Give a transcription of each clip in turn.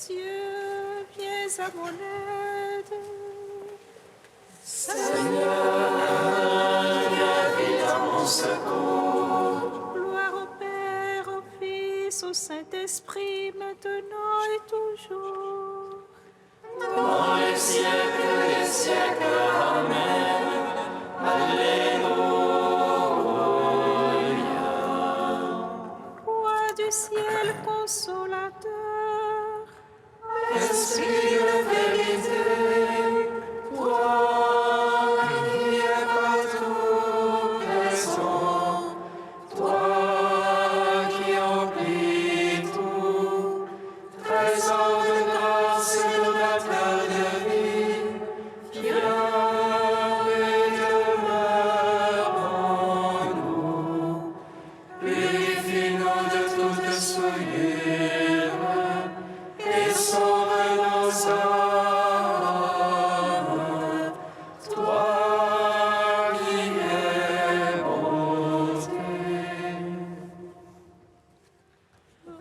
Dieu, viens à mon aide. Seigneur, viens vite à mon secours. Gloire au Père, au Fils, au Saint-Esprit, maintenant et toujours. Dans les siècles des siècles, Amen. Alléluia. Roi du ciel consolateur, Esprit de vérité, toi qui es partout présent, toi qui emplis tout, trésor de grâce et donateur de vie, viens et demeure en nous. Purifie-nous de toute souillure et sauve nos âmes. Toi qui es bonté.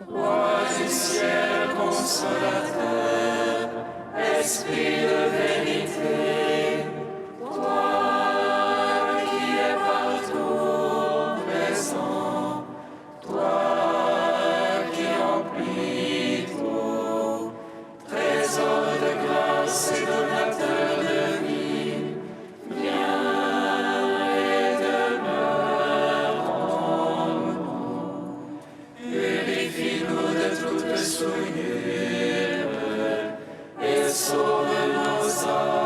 Roi du ciel consolateur, Esprit de vérité, toi qui es partout présent, toi qui emplis tout, trésor de grâce et donateur de vie, viens et demeure en nous. Purifie-nous de toute souillure et sauve nos âmes.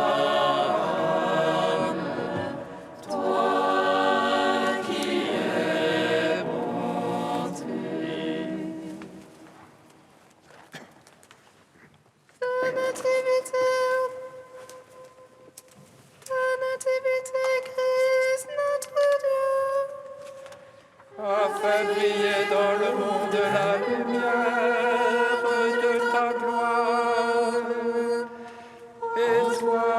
Toi qui es bonté. ta nativité, Christ notre Dieu. A fait briller dans le monde la lumière de ta gloire. Et toi,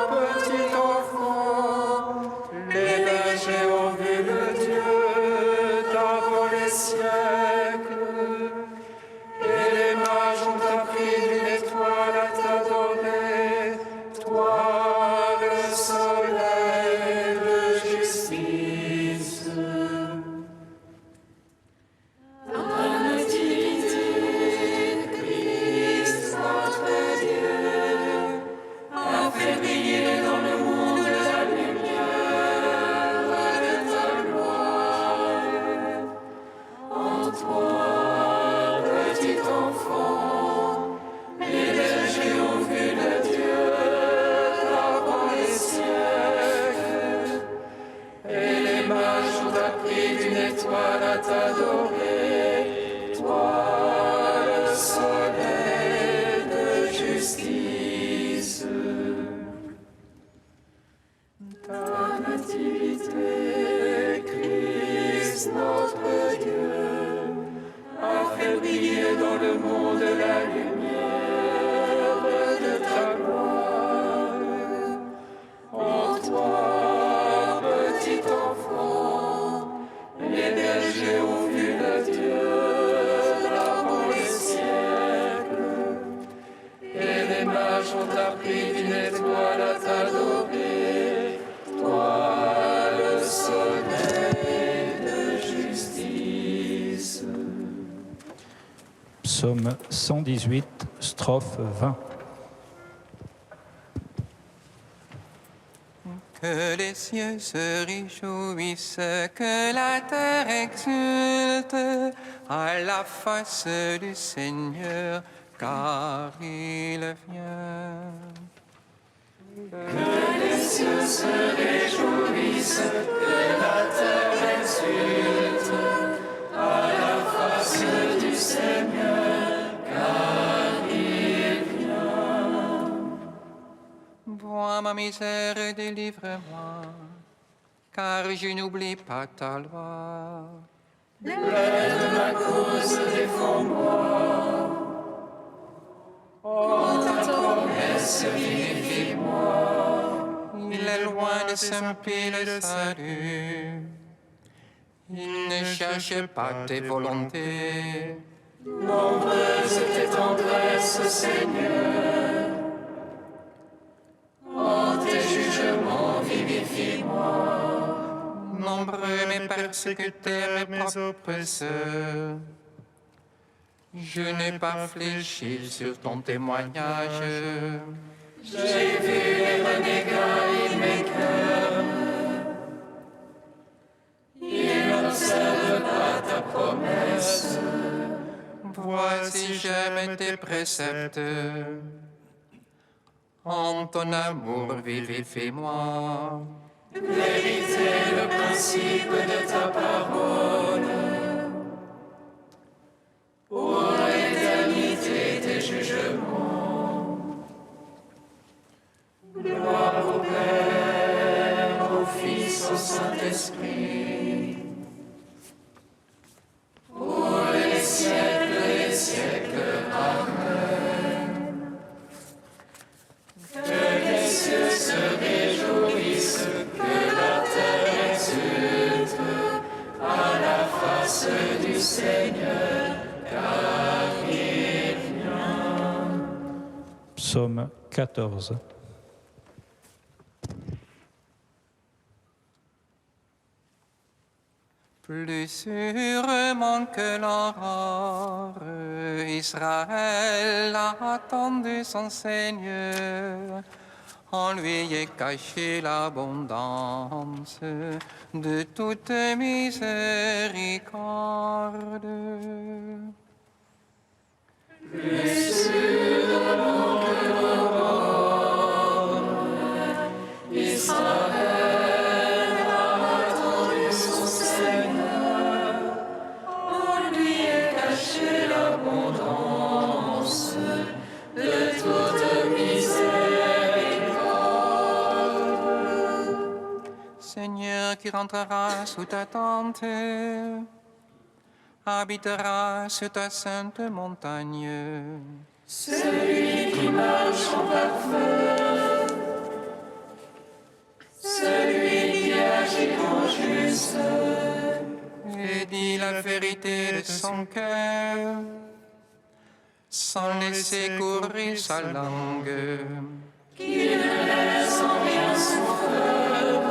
petit enfant, les bergers ont vu le Dieu d'avant les siècles. Et les mages ont appris d'une étoile à t'adorer, toi, le soleil de justice. Ta nativité, Christ, notre Dieu, a fait briller dans le monde la lumière de ta gloire. En toi, petit enfant, les bergers ont vu le Dieu d'avant les siècles. Et les mages ont appris d'une étoile à t'adorer, toi, le soleil de justice. Ta nativité, Christ, notre Dieu, a fait briller dans le monde la lumière de ta gloire. En toi, petit enfant, les bergers ont vu le Dieu d'avant les siècles. Et les mages ont appris d'une étoile à t'adorer, toi, le soleil de justice. Psaume 118, strophe 20. Que les cieux se réjouissent, que la terre exulte à la face du Seigneur, car il vient. Que les cieux se réjouissent, que la terre exulte à la face du Seigneur, car il vient. Vois ma misère et délivre-moi, car je n'oublie pas ta loi. Plaide ma cause, défends-moi. Quant à ta promesse, vivifie-moi. Il est loin de s'impier le salut. Il ne cherche pas tes volontés. Nombreuses tes tendresses, Seigneur. En tes jugements, vivifie-moi. Nombreux mes persécuteurs, mes oppresseurs. Je n'ai pas fléchi sur ton témoignage. J'ai vu les renégats et mes cœurs. Ils n'observent pas ta promesse. Voici, j'aime tes préceptes. En ton amour, vivifie-moi. Vérité, le principe de ta parole. Pour l'éternité, tes jugements. Gloire au Père, au Fils, au Saint-Esprit. Pour les siècles et les siècles. Amen. Que les cieux se réjouissent, que la terre exulte à la face du Seigneur, car il vient. Psaume 14. Plus sûrement que l'aurore, Israël a attendu son Seigneur. En lui est cachée l'abondance de toute miséricorde. Plus sûrement que l'aurore, Israël a attendu son Seigneur. En lui est cachée l'abondance de toute miséricorde. Seigneur qui rentrera sous ta tente, habitera sur ta sainte montagne. Celui qui marche en parfait, celui qui agit en juste, Et dit la vérité de son cœur, sans laisser courir sa langue. qui ne laisse en rien son cœur,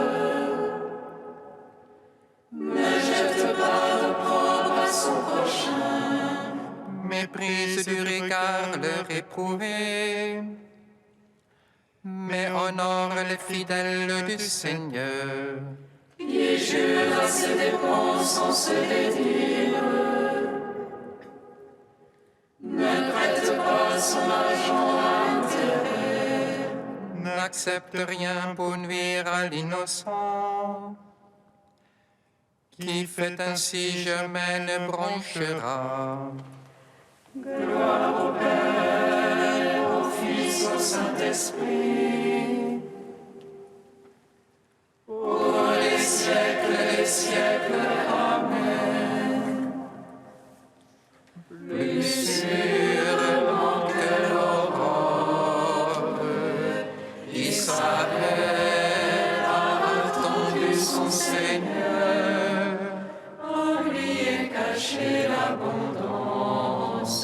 ne jette pas d'opprobre à son prochain, Méprise du regard le réprouvé, mais honore les fidèles du Seigneur. qui jure à ses dépens sans se dédire, ne prête pas son argent à intérêt, N'accepte rien pour nuire à l'innocent. Qui fait ainsi jamais ne bronchera. gloire au Père, au Fils, au Saint-Esprit, pour les siècles et les siècles. Amen. Plus sûrement que l'aurore, Israël a attendu son Seigneur. En lui est cachée l'abondance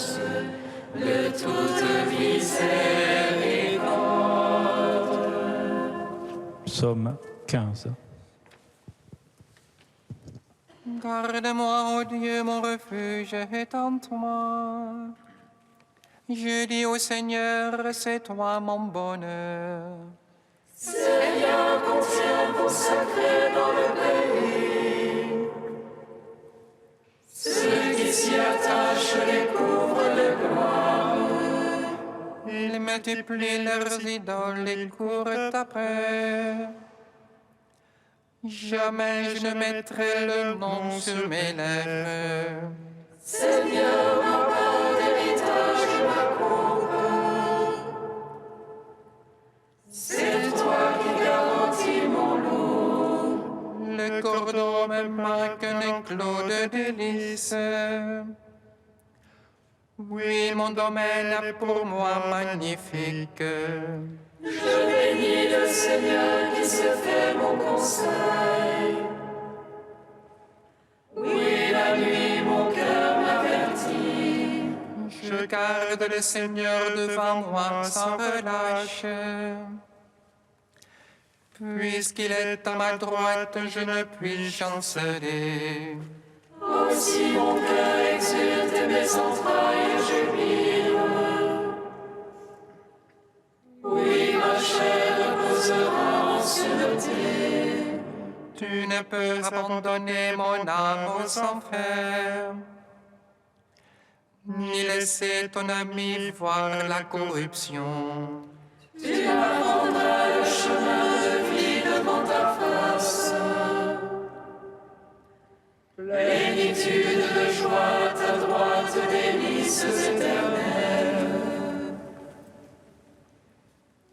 de toute miséricorde. Psaume 15. Garde-moi, ô Dieu, mon refuge, et tente-moi. Je dis au Seigneur, c'est toi mon bonheur. Seigneur, contiens consacré dans le pays. Ceux qui s'y attachent les couvrent de gloire. Ils multiplient leurs idoles et courent après. Jamais je ne mettrai le nom sur mes lèvres. Seigneur, ma part d'héritage, ma coupe. C'est toi qui garantis mon lot. Le cordon me marque un éclos de délices. Oui, mon domaine est pour moi magnifique. Je bénis le Seigneur qui se fait mon conseil. Oui, la nuit, mon cœur m'avertit. Je garde le Seigneur devant moi sans relâche. Puisqu'il est à ma droite, je ne puis chanceler. Aussi mon cœur exulte et mes entrailles jubilent. Oui, ma chair reposera en sûreté. Tu ne peux abandonner mon âme aux enfers, ni laisser ton ami voir la corruption. Tu m'apprendras le chemin de vie devant ta face. Plénitude de joie à ta droite, délices éternelles.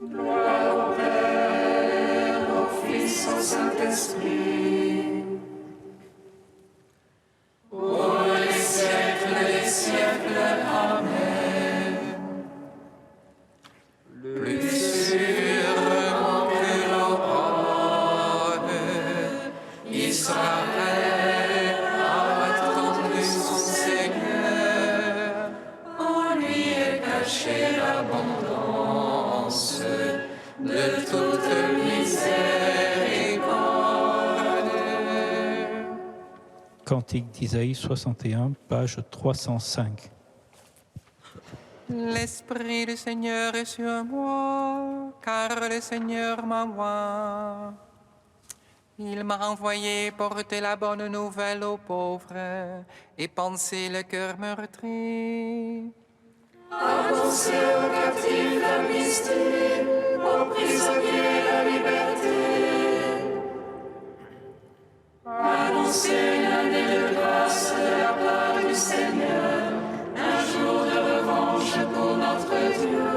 Gloire au Père, au Fils, au Saint-Esprit. Ô les siècles des siècles, Amen. Plus sûrement que l'aurore, Israël a attendu son Seigneur. En lui est cachée l'abondance de toute miséricorde. Cantique d'Isaïe 61, page 305. L'Esprit du Seigneur est sur moi, car le Seigneur m'a oint. Il m'a envoyé porter la bonne nouvelle aux pauvres et panser le cœur meurtri. Annoncer aux captifs l'amnistie, aux prisonniers la liberté. Annoncer une année de grâce de la part du Seigneur, un jour de revanche pour notre Dieu.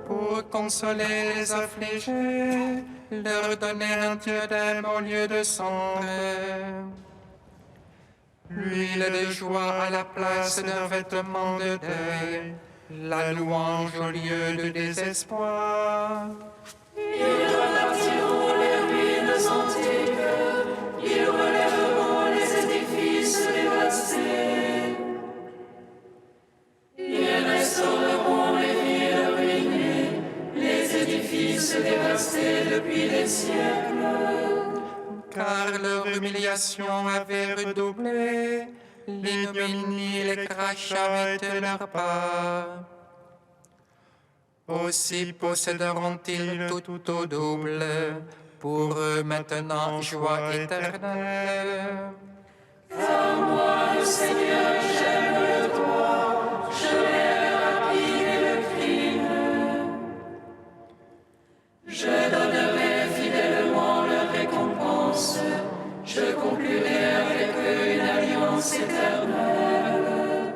Pour consoler les affligés, leur donner un diadème au lieu de cendre. L'huile de joie à la place d'un vêtement de deuil, la louange au lieu de désespoir. Ils rebâtiront les ruines antiques, ils relèveront les édifices dévastés. Ils restaureront les villes ruinées, les édifices dévastés depuis des siècles. Car leur humiliation avait redoublé, l'ignominie et les crachats étaient leur part. Aussi posséderont-ils tout au double, pour eux maintenant joie éternelle. Car moi, le Seigneur, j'aime le droit, je hais la rapine et le crime. Je donnerai fidèlement leur récompense, je conclurai avec eux une alliance éternelle.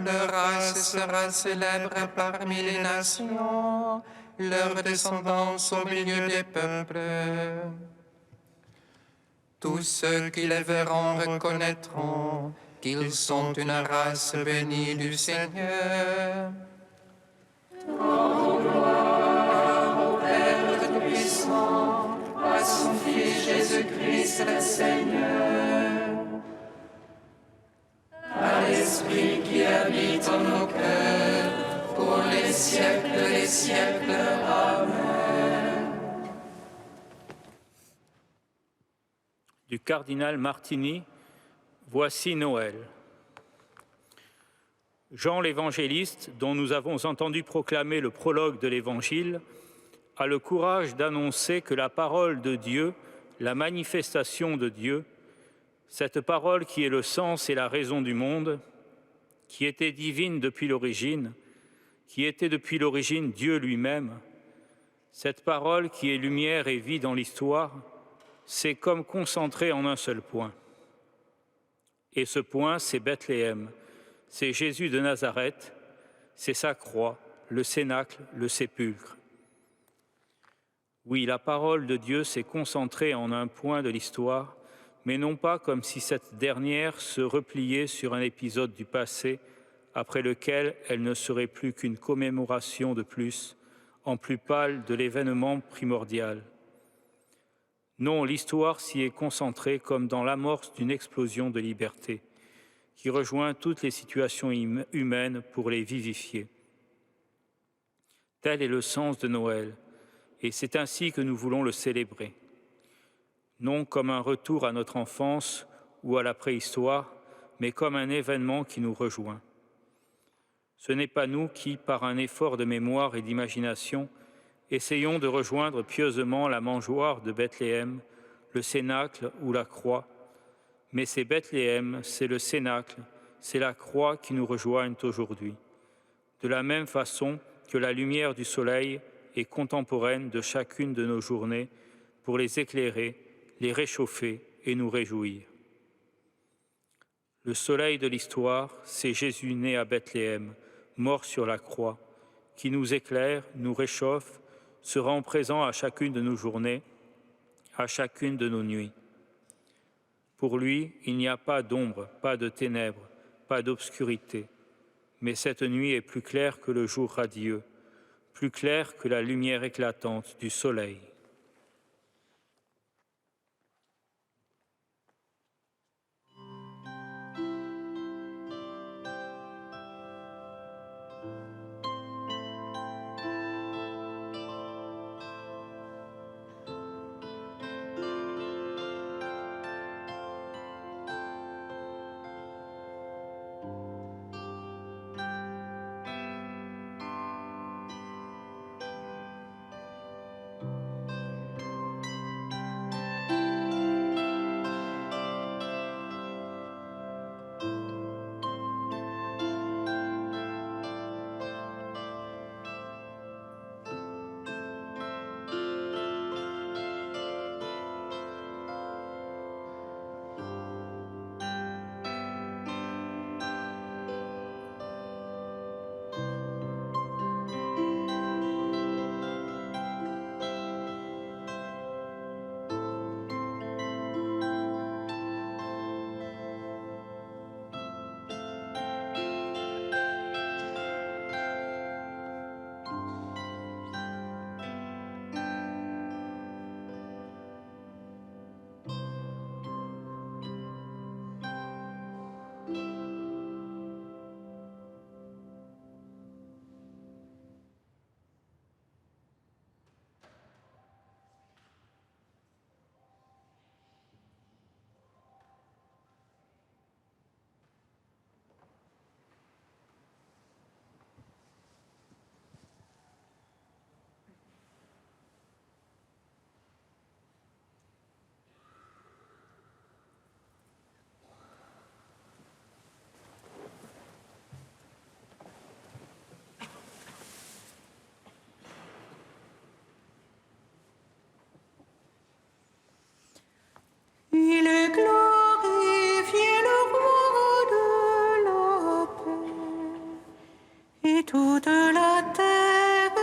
Leur race sera célèbre parmi les nations, leur descendance au milieu des peuples. Tous ceux qui les verront reconnaîtront qu'ils sont une race bénie du Seigneur. Rendons gloire au Père Tout-Puissant, à son Fils Jésus-Christ le Seigneur, à l'Esprit qui habite en nos cœurs, pour les siècles des siècles. Amen. Du cardinal Martini, voici Noël. Jean l'évangéliste, dont nous avons entendu proclamer le prologue de l'Évangile, a le courage d'annoncer que la parole de Dieu, la manifestation de Dieu, cette parole qui est le sens et la raison du monde, qui était divine depuis l'origine, qui était depuis l'origine Dieu lui-même, cette parole qui est lumière et vie dans l'histoire, s'est comme concentrée en un seul point. Et ce point, c'est Bethléem, c'est Jésus de Nazareth, c'est sa croix, le cénacle, le sépulcre. Oui, la parole de Dieu s'est concentrée en un point de l'histoire, mais non pas comme si cette dernière se repliait sur un épisode du passé après lequel elle ne serait plus qu'une commémoration de plus, en plus pâle de l'événement primordial. Non, l'histoire s'y est concentrée comme dans l'amorce d'une explosion de liberté, qui rejoint toutes les situations humaines pour les vivifier. Tel est le sens de Noël, et c'est ainsi que nous voulons le célébrer. Non comme un retour à notre enfance ou à la préhistoire, mais comme un événement qui nous rejoint. Ce n'est pas nous qui, par un effort de mémoire et d'imagination, essayons de rejoindre pieusement la mangeoire de Bethléem, le cénacle ou la croix, mais c'est Bethléem, c'est le cénacle, c'est la croix qui nous rejoignent aujourd'hui. De la même façon que la lumière du soleil est contemporaine de chacune de nos journées pour les éclairer, les réchauffer et nous réjouir. Le soleil de l'histoire, c'est Jésus né à Bethléem, mort sur la croix, qui nous éclaire, nous réchauffe, se rend présent à chacune de nos journées, à chacune de nos nuits. Pour lui, il n'y a pas d'ombre, pas de ténèbres, pas d'obscurité, mais cette nuit est plus claire que le jour radieux, plus claire que la lumière éclatante du soleil. Il est glorifié le roi de la paix, et toute la terre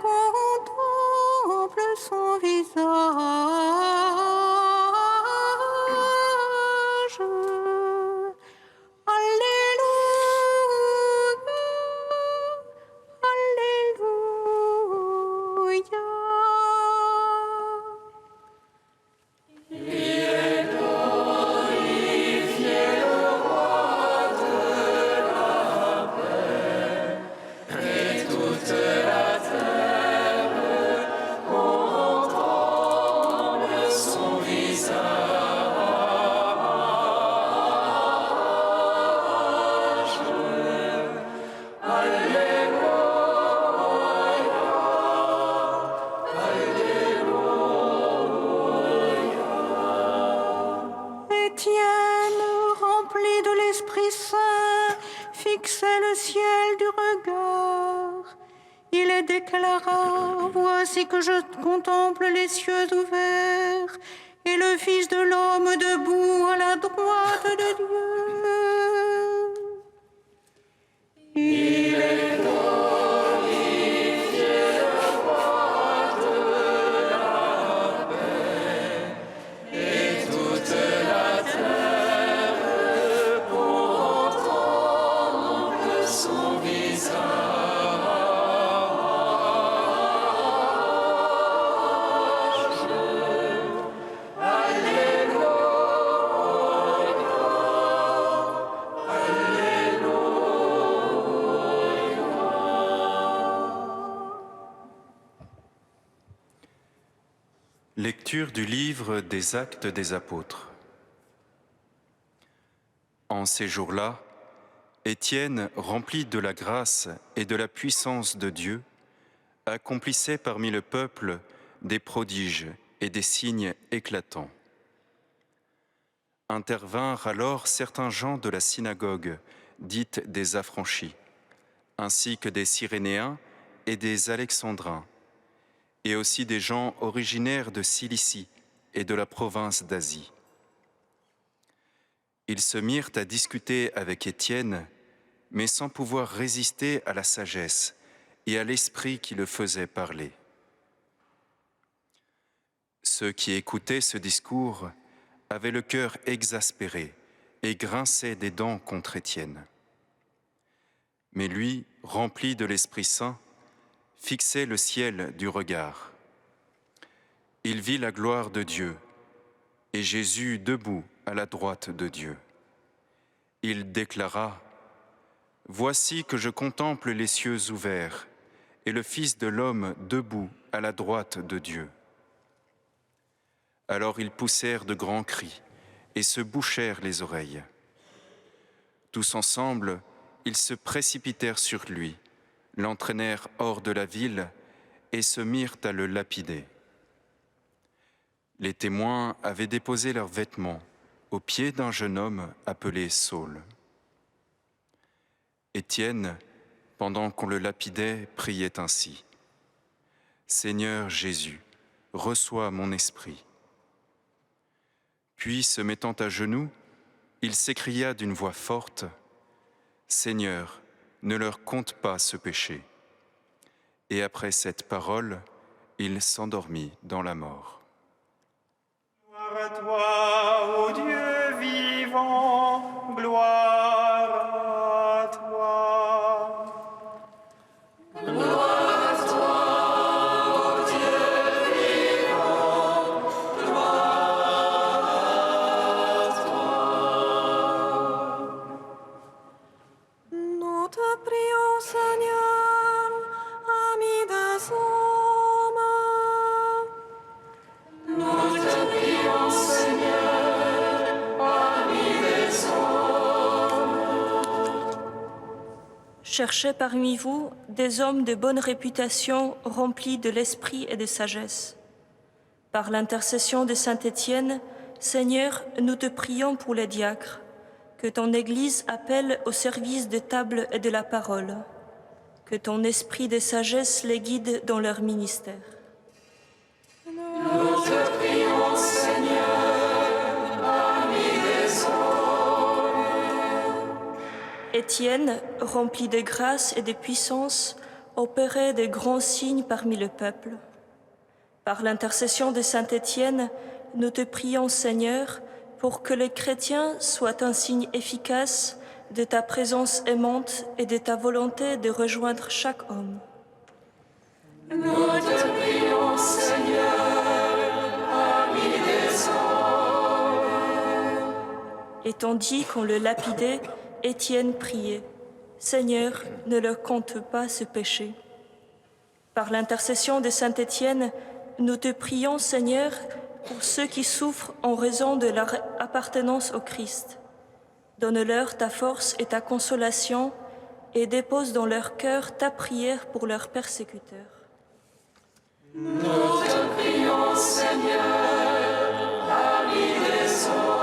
contemple son visage. Alléluia, Alléluia. Étienne, rempli de l'Esprit Saint, fixait le ciel du regard. Il déclara: voici que je contemple les cieux ouverts et le Fils de l'homme debout à la droite de Dieu. Il est glorifié, le roi de la paix, et toute la terre contemple son visage. Alléluia, Lecture du livre des Actes des Apôtres. En ces jours-là, Étienne, rempli de la grâce et de la puissance de Dieu, accomplissait parmi le peuple des prodiges et des signes éclatants. Intervinrent alors certains gens de la synagogue, dite des Affranchis, ainsi que des Cyrénéens et des Alexandrins, et aussi des gens originaires de Cilicie et de la province d'Asie. Ils se mirent à discuter avec Étienne, mais sans pouvoir résister à la sagesse et à l'esprit qui le faisait parler. Ceux qui écoutaient ce discours avaient le cœur exaspéré et grinçaient des dents contre Étienne. Mais lui, rempli de l'Esprit Saint, fixait le ciel du regard. Il vit la gloire de Dieu et Jésus debout à la droite de Dieu. Il déclara : « Voici que je contemple les cieux ouverts et le Fils de l'homme debout à la droite de Dieu. » Alors ils poussèrent de grands cris et se bouchèrent les oreilles. Tous ensemble, ils se précipitèrent sur lui, l'entraînèrent hors de la ville et se mirent à le lapider. Les témoins avaient déposé leurs vêtements aux pieds d'un jeune homme appelé Saul. Étienne, pendant qu'on le lapidait, priait ainsi : « Seigneur Jésus, reçois mon esprit. » Puis, se mettant à genoux, il s'écria d'une voix forte : « Seigneur, ne leur compte pas ce péché. » Et après cette parole, il s'endormit dans la mort. Gloire à toi, ô Dieu vivant, gloire à toi. Gloire à toi, ô Dieu vivant, gloire à toi. Nous te prions, Seigneur, ami des hommes. Nous te prions, Seigneur, ami des hommes. Cherchez parmi vous des hommes de bonne réputation, remplis de l'esprit et de sagesse. Par l'intercession de saint Étienne, Seigneur, nous te prions pour les diacres, que ton Église appelle au service de table et de la parole, que ton esprit de sagesse les guide dans leur ministère. Nous te prions, Seigneur, ami des hommes. Étienne, rempli de grâce et de puissance, opérait de grands signes parmi le peuple. Par l'intercession de saint Étienne, nous te prions, Seigneur, pour que les chrétiens soient un signe efficace de ta présence aimante et de ta volonté de rejoindre chaque homme. Nous te prions, Seigneur, ami des hommes. Et tandis qu'on le lapidait, Étienne priait : « Seigneur, ne leur compte pas ce péché. » Par l'intercession de saint Étienne, nous te prions, Seigneur, pour ceux qui souffrent en raison de leur appartenance au Christ. Donne-leur ta force et ta consolation et dépose dans leur cœur ta prière pour leurs persécuteurs. Nous te prions, Seigneur, ami des hommes.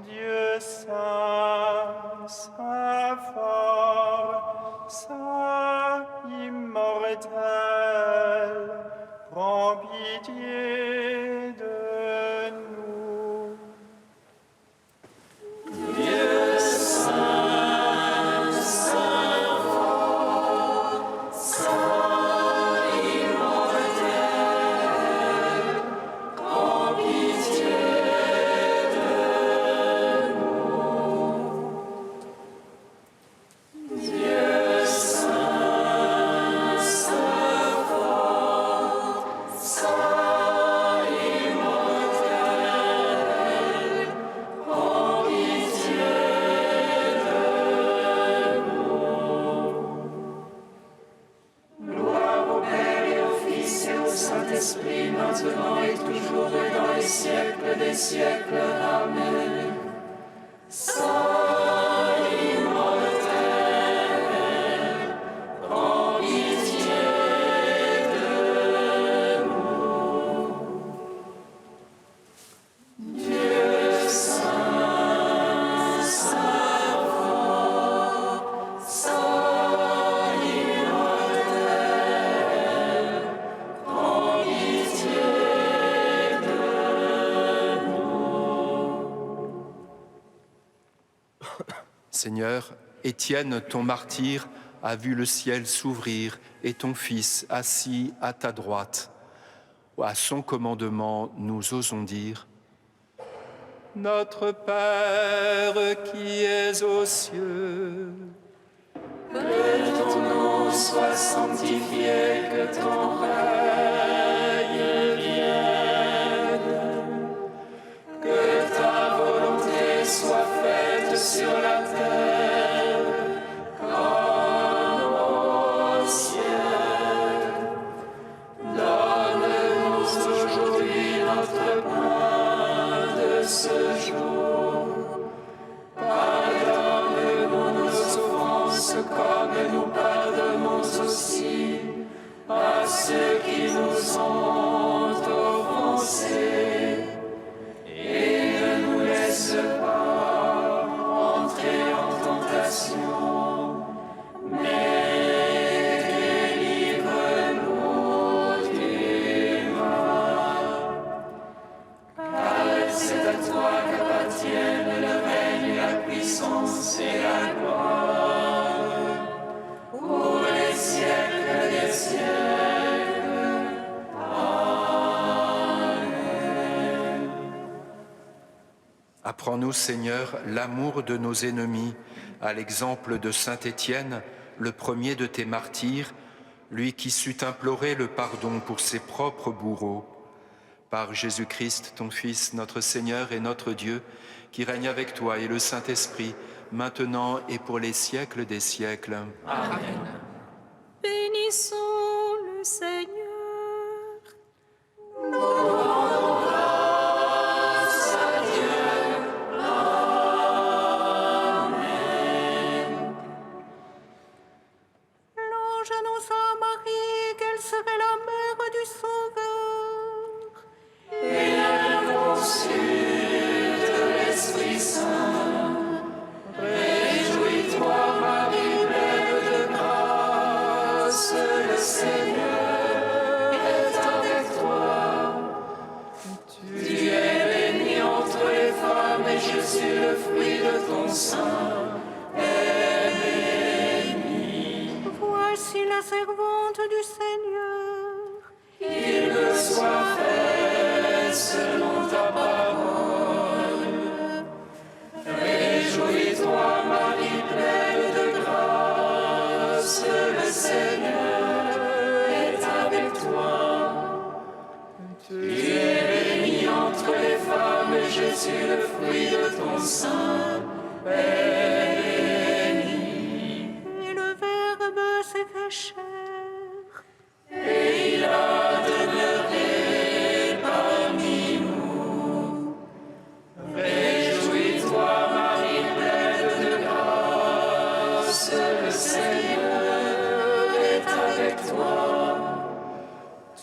Dieu saint, saint fort, saint immortel, prends pitié de nous. Dieu saint, saint fort, saint immortel, prends pitié de nous. Dieu saint, saint fort, saint Saint-Esprit, maintenant et toujours et dans les siècles des siècles. Amen. Saint immortel, prends pitié de nous. Dieu saint, saint fort, saint immortel, prends pitié de nous. Seigneur, Étienne, ton martyr, a vu le ciel s'ouvrir et ton Fils assis à ta droite. À son commandement, nous osons dire: Notre Père qui es aux cieux, Que ton nom soit sanctifié, que ton règne vienne, que ta volonté soit faite sur la terre comme au ciel. Donne-nous aujourd'hui notre pain de ce jour. Pardonne-nous nos offenses comme nous pardonnons aussi à ceux qui nous ont offensés. Et ne nous laisse pas entrer en tentation, mais délivre-nous du mal. Car c'est à toi qu'appartiennent le règne, la puissance et la gloire, pour les siècles des siècles. Amen. apprends-nous, Seigneur, l'amour de nos ennemis, à l'exemple de saint Étienne, le premier de tes martyrs, lui qui sut implorer le pardon pour ses propres bourreaux. Par Jésus-Christ, ton Fils, notre Seigneur et notre Dieu, qui règne avec toi et le Saint-Esprit, maintenant et pour les siècles des siècles. Amen. Bénissons le Seigneur. L'ange annonça à Marie qu'elle serait la mère du Sauveur. Et elle conçut de l'Esprit Saint. Réjouis-toi, Marie, pleine de grâce, le Seigneur est avec toi. Tu es bénie entre les femmes, et Jésus, le fruit de ton sein, est béni. Voici la servante du Seigneur. Qu'il me soit fait selon ta parole. Réjouis-toi, Marie, pleine de grâce, le Seigneur est avec toi. Tu es bénie entre les femmes, et Jésus, le fruit de ton sein, est béni. Et le Verbe s'est fait chair. Et il a demeuré parmi nous. Réjouis-toi, Marie, pleine de grâce, le Seigneur est avec toi.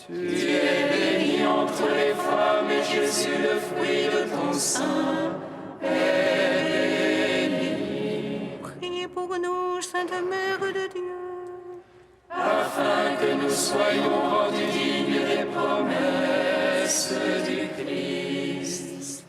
Tu es bénie entre les femmes, et Jésus, le fruit de ton sein, est béni. Priez pour nous, Sainte Mère de Dieu. Afin que nous soyons rendus dignes des promesses du Christ.